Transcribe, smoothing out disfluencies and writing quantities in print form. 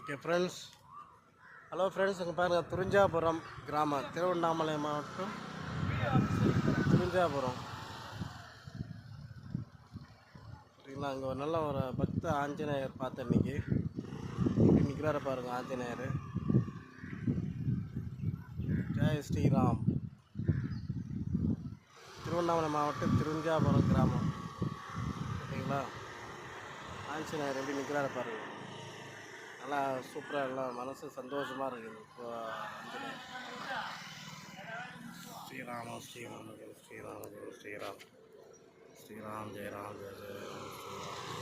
Okay friends, hello friends, இங்கே பாருங்கள் துரிஞ்சாபுரம் கிராமம், திருவண்ணாமலை மாவட்டம் துரிஞ்சாபுரம். சரிங்களா, அங்கே ஒரு நல்ல ஒரு பக்த ஆஞ்சநேயர் பார்த்தேன் இன்னைக்கு. நிற்கிறார பாருங்கள் ஆஞ்சநேயர். ஜெய் ஸ்ரீராம். திருவண்ணாமலை மாவட்டம் துரிஞ்சாபுரம் கிராமம். ஓகேங்களா, ஆஞ்சநேயர் எப்படி நிற்கிறார பாருங்கள். நல்லா சூப்பராக, எல்லாம் மனசு சந்தோஷமாக இருக்குது. இப்போ ஆஞ்சநேயர் ஸ்ரீராம ஸ்ரீராம ஜெய ஸ்ரீராம ஜெய ஸ்ரீராம், ஸ்ரீராம் ஜெயராம் ஜெய ஜெயராம் ஸ்ரீராம்.